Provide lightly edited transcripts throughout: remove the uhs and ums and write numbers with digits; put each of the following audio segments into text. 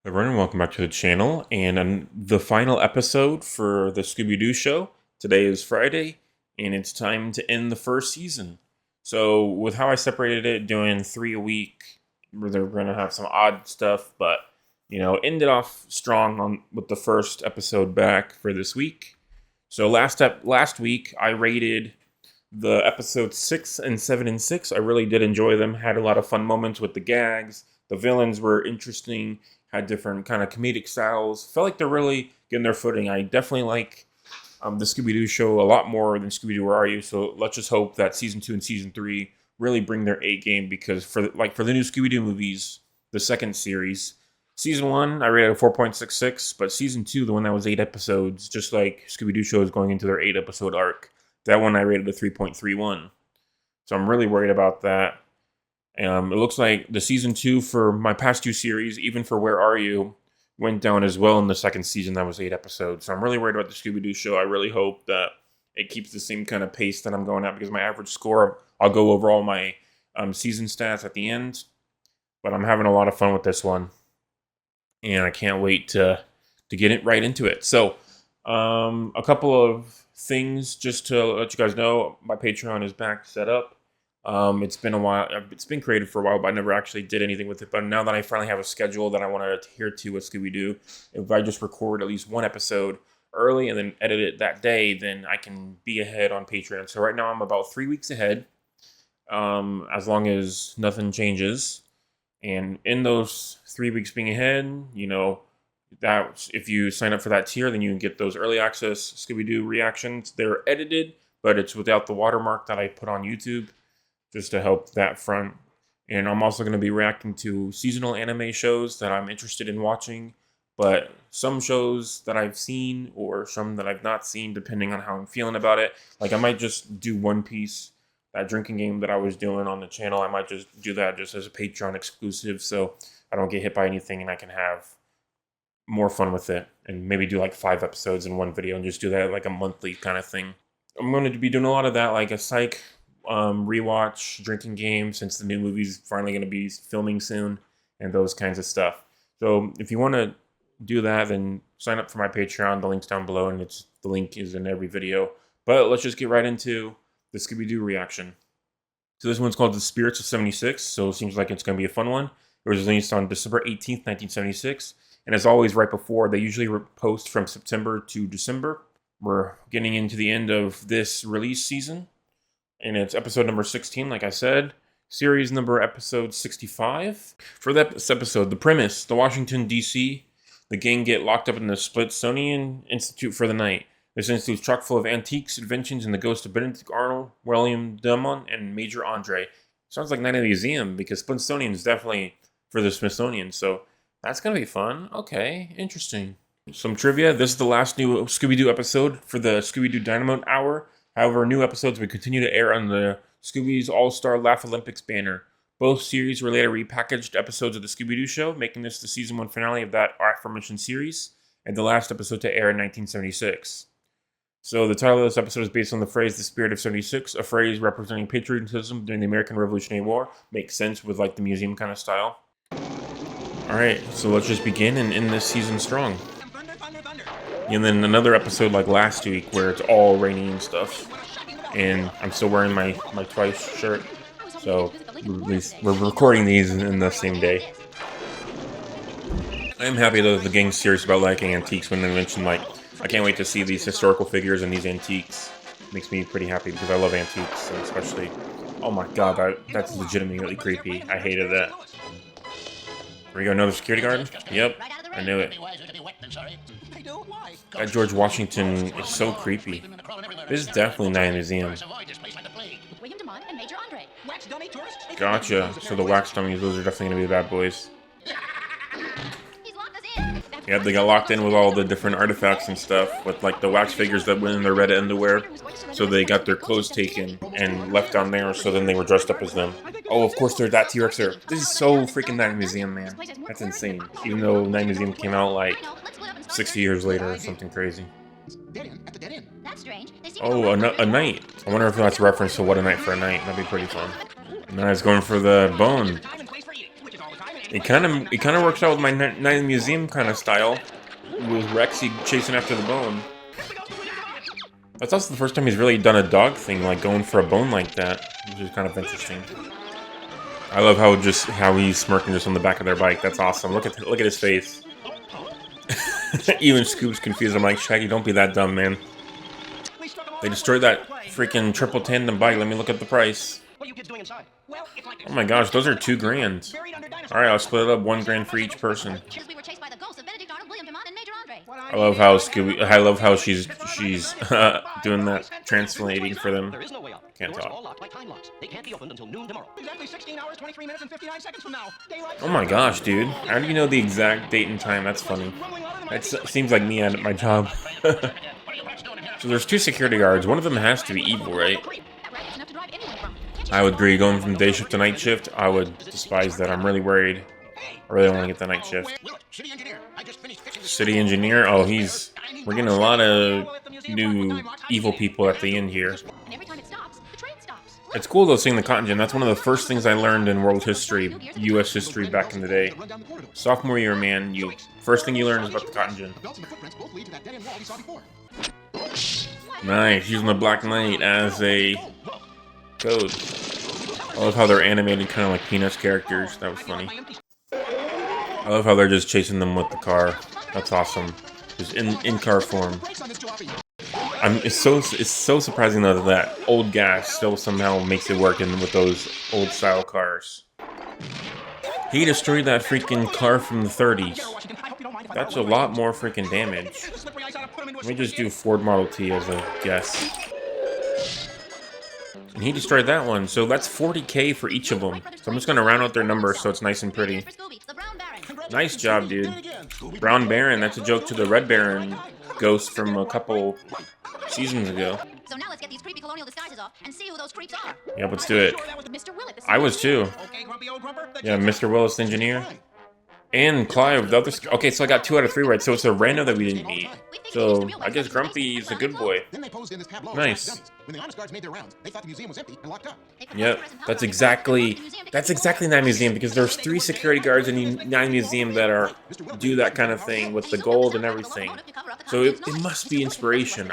Everyone, welcome back to the channel and the final episode for the Scooby-Doo Show. Today is Friday and it's time to end the first season. So with how I separated it, doing 3 a week, where they're going to have some odd stuff, but ended off strong with the first episode back for this week. So last week I rated the episodes 6 and 7 and 6. I really did enjoy them. Had a lot of fun moments with the gags. The villains were interesting. Had different kind of comedic styles. Felt like they're really getting their footing. I definitely like the Scooby-Doo Show a lot more than Scooby-Doo Where Are You? So let's just hope that season 2 and season 3 really bring their A game, because for the new Scooby-Doo movies, the second series, season 1 I rated a 4.66, but season 2, the one that was 8 episodes, just like Scooby-Doo Show is going into their 8 episode arc, that one I rated a 3.31. So I'm really worried about that. It looks like the season 2 for my past 2 series, even for Where Are You, went down as well in the second season. That was 8 episodes. So I'm really worried about the Scooby-Doo Show. I really hope that it keeps the same kind of pace that I'm going at, because my average score, I'll go over all my season stats at the end. But I'm having a lot of fun with this one, and I can't wait to get it right into it. So a couple of things just to let you guys know. My Patreon is back set up. It's been a while. It's been created for a while, but I never actually did anything with it. But now that I finally have a schedule that I want to adhere to with Scooby-Doo, if I just record at least one episode early and then edit it that day, then I can be ahead on Patreon. So right now I'm about 3 weeks ahead, as long as nothing changes. And in those 3 weeks being ahead, that if you sign up for that tier, then you can get those early access Scooby-Doo reactions. They're edited, but it's without the watermark that I put on YouTube, just to help that front. And I'm also going to be reacting to seasonal anime shows that I'm interested in watching, but some shows that I've seen or some that I've not seen, depending on how I'm feeling about it. Like I might just do One Piece, that drinking game that I was doing on the channel. I might just do that just as a Patreon exclusive, so I don't get hit by anything and I can have more fun with it, and maybe do like 5 episodes in one video and just do that like a monthly kind of thing. I'm going to be doing a lot of that, like a psych rewatch, drinking game, since the new movie's finally going to be filming soon, and those kinds of stuff. So if you want to do that, then sign up for my Patreon. The link's down below, and the link is in every video. But let's just get right into the Scooby-Doo reaction. So this one's called The Spirits of 76, so it seems like it's going to be a fun one. It was released on December 18th, 1976, and as always, right before, they usually post from September to December. We're getting into the end of this release season, and it's episode number 16, like I said. Series number episode 65. For this episode, the premise: the Washington, D.C., the gang get locked up in the Smithsonian Institute for the night. This institute's chock full of antiques, inventions, and the ghosts of Benedict Arnold, William Drummond, and Major Andre. Sounds like Night of the Museum, because Smithsonian is definitely for the Smithsonian, so that's going to be fun. Okay, interesting. Some trivia: this is the last new Scooby-Doo episode for the Scooby-Doo Dynamite Hour. However, new episodes will continue to air on the Scooby's All-Star Laugh Olympics banner. Both series were later repackaged episodes of the Scooby-Doo Show, making this the season 1 finale of that aforementioned series, and the last episode to air in 1976. So the title of this episode is based on the phrase "the spirit of 76", a phrase representing patriotism during the American Revolutionary War. Makes sense with like the museum kind of style. Alright, so let's just begin and end this season strong. And then another episode like last week where it's all rainy and stuff. And I'm still wearing my Twice shirt. So we're recording these in the same day. I am happy though the gang's serious about liking antiques when they mention, like, I can't wait to see these historical figures and these antiques. Makes me pretty happy because I love antiques, and especially, oh my god, that's legitimately creepy. I hated that. Here we go, another security guard? Yep, I knew it. That George Washington is so creepy. This is definitely Night in the Museum. Gotcha. So the wax dummies, those are definitely going to be the bad boys. Yep, they got locked in with all the different artifacts and stuff, with like the wax figures that went in their red underwear. So they got their clothes taken and left down there, so then they were dressed up as them. Oh, of course, they're that T-Rex there. This is so freaking Night in the Museum, man. That's insane. Even though Night in the Museum came out like 60 years later or something crazy. Oh, a night. I wonder if that's a reference to What a Night for a Night. That'd be pretty fun. And then I was going for the bone. It kind of works out with my Night in the Museum kind of style, with Rexy chasing after the bone. That's also the first time he's really done a dog thing, like going for a bone like that, which is kind of interesting. I love how he's smirking just on the back of their bike. That's awesome. Look at his face. Even Scoop's confused. I'm like, Shaggy, don't be that dumb, man. They destroyed that freaking triple tandem bike. Let me look at the price. Oh my gosh, those are $2,000. All right, I'll split it up $1,000 for each person. I love how she's doing that, translating for them. Can't talk. Oh my gosh, dude. How do you know the exact date and time? That's funny. That seems like me at my job. So there's 2 security guards. One of them has to be evil, right? I would agree. Going from day shift to night shift, I would despise that. I'm really worried. I really want to get the night shift. City engineer? Oh, we're getting a lot of new evil people at the end here. It's cool though seeing the cotton gin. That's one of the first things I learned in world history, U.S. history back in the day. Sophomore year, man, first thing you learn is about the cotton gin. Nice, using the Black Knight as a code. I love how they're animated kind of like Peanuts characters. That was funny. I love how they're just chasing them with the car. That's awesome. Just in car form. It's so surprising though that old gas still somehow makes it work with those old style cars. He destroyed that freaking car from the 30s. That's a lot more freaking damage. Let me just do Ford Model T as a guess. And he destroyed that one, so that's $40K for each of them. So I'm just gonna round out their numbers so it's nice and pretty. Nice job, dude. Brown Baron, that's a joke to the Red Baron ghost from a couple seasons ago. So now let's get these creepy colonial disguises off and see who those creeps are. Yeah, let's do it. I was too. Yeah, Mr. Willis, engineer. And Clive, the other... Okay, so I got 2 out of 3 right, so it's a random that we didn't meet. So, I guess Grumpy's a good boy. Nice. Yep, that's exactly in that museum, because there's 3 security guards in the museum that do that kind of thing with the gold and everything. So it must be inspiration.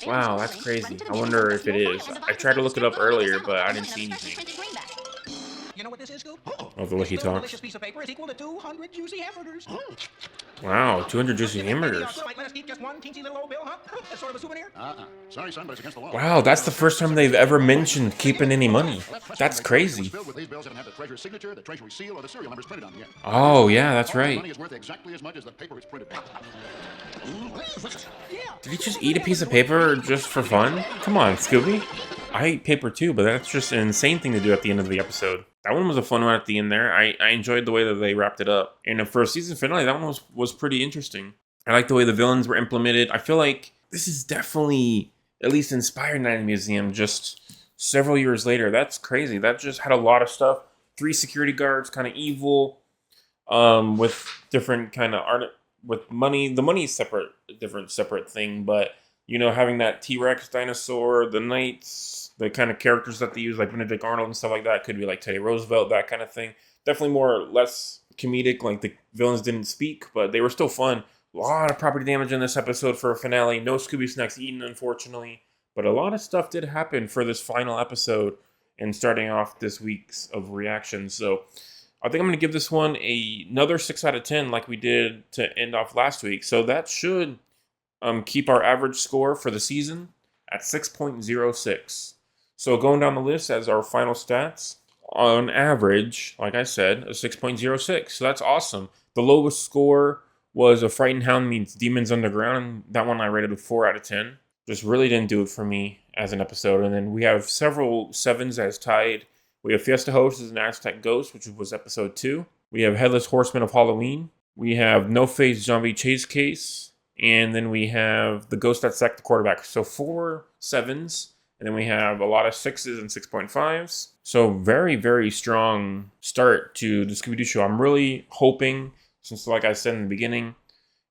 Wow, that's crazy. I wonder if it is. I tried to look it up earlier, but I didn't see anything. You know what this is, Scoop? Oh, the way he talks. This piece of paper is equal to 200 juicy hamburgers. Wow, 200 juicy hamburgers. Sorry, son, but it's against the law. Wow, that's the first time they've ever mentioned keeping any money. That's crazy. Oh, yeah, that's right. Did he just eat a piece of paper just for fun? Come on, Scooby. I hate paper too, but that's just an insane thing to do at the end of the episode. That one was a fun one at the end there. I enjoyed the way that they wrapped it up. And for a season finale, that one was pretty interesting. I like the way the villains were implemented. I feel like this is definitely at least inspired Night in the Museum just several years later. That's crazy. That just had a lot of stuff. 3 security guards, kind of evil, with different kind of art, with money. The money is separate thing, but you know, having that T-Rex dinosaur, the knights, the kind of characters that they use, like Benedict Arnold and stuff like that, could be like Teddy Roosevelt, that kind of thing. Definitely more or less comedic, like the villains didn't speak, but they were still fun. A lot of property damage in this episode for a finale. No Scooby Snacks eaten, unfortunately. But a lot of stuff did happen for this final episode and starting off this week's of reactions. So I think I'm going to give this one another 6 out of 10 like we did to end off last week. So that should keep our average score for the season at 6.06. So going down the list as our final stats, on average, like I said, a 6.06. So that's awesome. The lowest score was A Frightened Hound Meets Demons Underground. That one I rated a 4 out of 10. Just really didn't do it for me as an episode. And then we have several 7s as tied. We have Fiesta Host as an Aztec Ghost, which was episode 2. We have Headless Horseman of Halloween. We have No Face Zombie Chase Case. And then we have The Ghost That Sacked the Quarterback. So 4 7s. And then we have a lot of 6s and 6.5s. So very, very strong start to the Scooby-Doo Show. I'm really hoping, since like I said in the beginning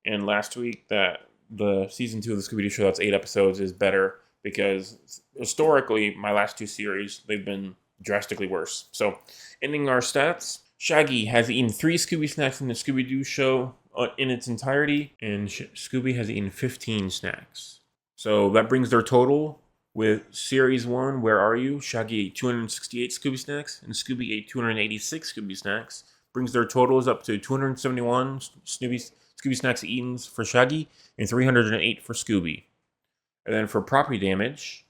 and last week, that the season 2 of the Scooby-Doo Show, that's 8 episodes, is better. Because historically, my last 2 series, they've been drastically worse. So ending our stats, Shaggy has eaten 3 Scooby snacks in the Scooby-Doo show in its entirety, and Scooby has eaten 15 snacks. So that brings their total with Series 1, Where Are You? Shaggy ate 268 Scooby snacks, and Scooby ate 286 Scooby snacks. Brings their totals up to 271 Scooby snacks eaten for Shaggy, and 308 for Scooby. And then for property damage,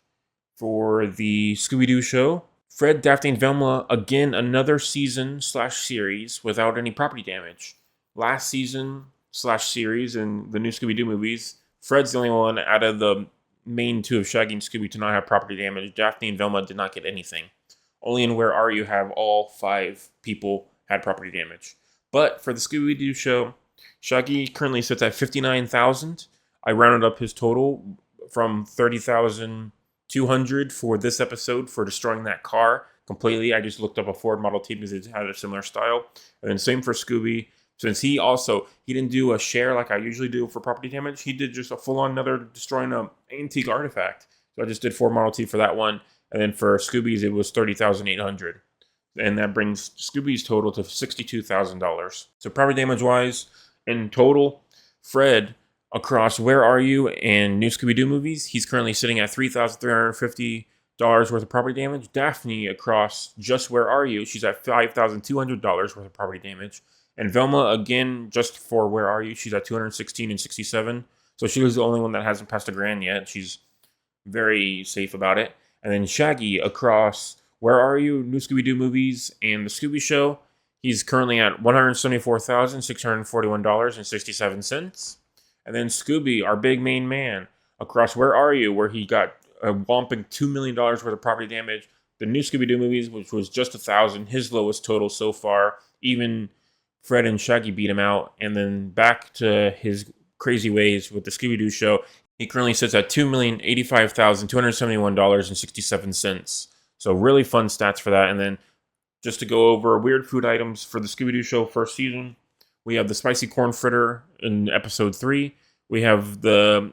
for the Scooby-Doo show, Fred, Daphne, and Velma, again, another season/series without any property damage. Last season/series in the new Scooby-Doo movies, Fred's the only one out of the main 2 of Shaggy and Scooby to not have property damage. Daphne and Velma did not get anything. Only in Where Are You have all 5 people had property damage. But for the Scooby-Doo show, Shaggy currently sits at 59,000. I rounded up his total from 30,200 for this episode for destroying that car completely. I just looked up a Ford Model T because it had a similar style. And then same for Scooby. Since he didn't do a share like I usually do for property damage, he did just a full-on another destroying an antique artifact. So I just did Ford Model T for that one. And then for Scooby's, it was 30,800. And that brings Scooby's total to $62,000. So property damage-wise, in total, Fred, across Where Are You and New Scooby-Doo movies, he's currently sitting at $3,350 worth of property damage. Daphne, across just Where Are You, she's at $5,200 worth of property damage. And Velma, again, just for Where Are You, she's at $216 and $67. So she was the only one that hasn't passed $1,000 yet. She's very safe about it. And then Shaggy, across Where Are You, New Scooby-Doo movies, and The Scooby Show, he's currently at $174,641.67. And then Scooby, our big main man, across Where Are You, where he got a whopping $2 million worth of property damage. The new Scooby-Doo movies, which was just $1,000, his lowest total so far. Even Fred and Shaggy beat him out. And then back to his crazy ways with the Scooby-Doo show, he currently sits at $2,085,271.67. So really fun stats for that. And then just to go over weird food items for the Scooby-Doo show first season, we have the spicy corn fritter in episode 3. We have the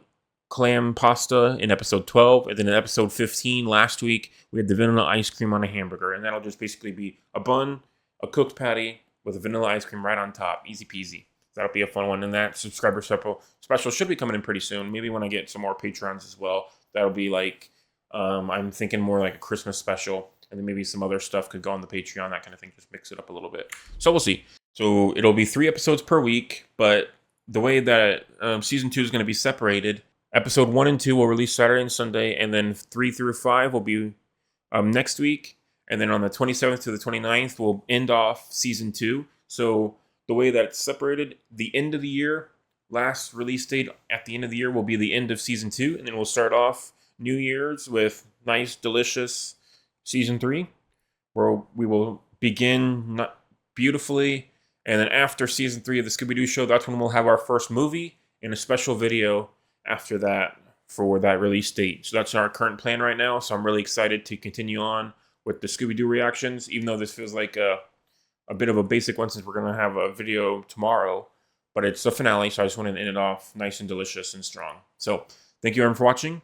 clam pasta in episode 12. And then in episode 15 last week, we had the vanilla ice cream on a hamburger. And that'll just basically be a bun, a cooked patty with a vanilla ice cream right on top. Easy peasy. That'll be a fun one. And that subscriber special should be coming in pretty soon. Maybe when I get some more Patreons as well. That'll be like, I'm thinking more like a Christmas special. And then maybe some other stuff could go on the Patreon, that kind of thing. Just mix it up a little bit. So we'll see. So it'll be 3 episodes per week, but the way that season 2 is going to be separated, episode 1 and 2 will release Saturday and Sunday, and then 3 through 5 will be next week, and then on the 27th to the 29th we'll end off season 2. So the way that it's separated, the end of the year, last release date at the end of the year will be the end of season 2, and then we'll start off New Year's with nice, delicious season 3, where we will begin beautifully. And then after season 3 of the Scooby-Doo show, that's when we'll have our first movie and a special video after that for that release date. So that's our current plan right now. So I'm really excited to continue on with the Scooby-Doo reactions, even though this feels like a bit of a basic one since we're going to have a video tomorrow. But it's the finale, so I just wanted to end it off nice and delicious and strong. So thank you everyone for watching,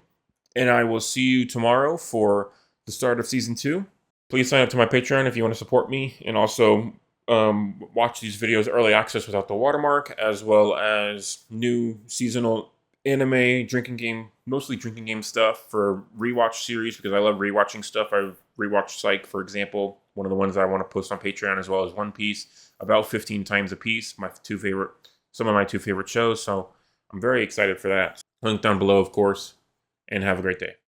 and I will see you tomorrow for the start of season 2. Please sign up to my Patreon if you want to support me, and also watch these videos early access without the watermark, as well as new seasonal anime, drinking game, mostly drinking game stuff for rewatch series, because I love rewatching stuff. I've rewatched Psych, for example, one of the ones that I want to post on Patreon, as well as One Piece, about 15 times a piece, some of my 2 favorite shows. So I'm very excited for that. Link down below, of course, and have a great day.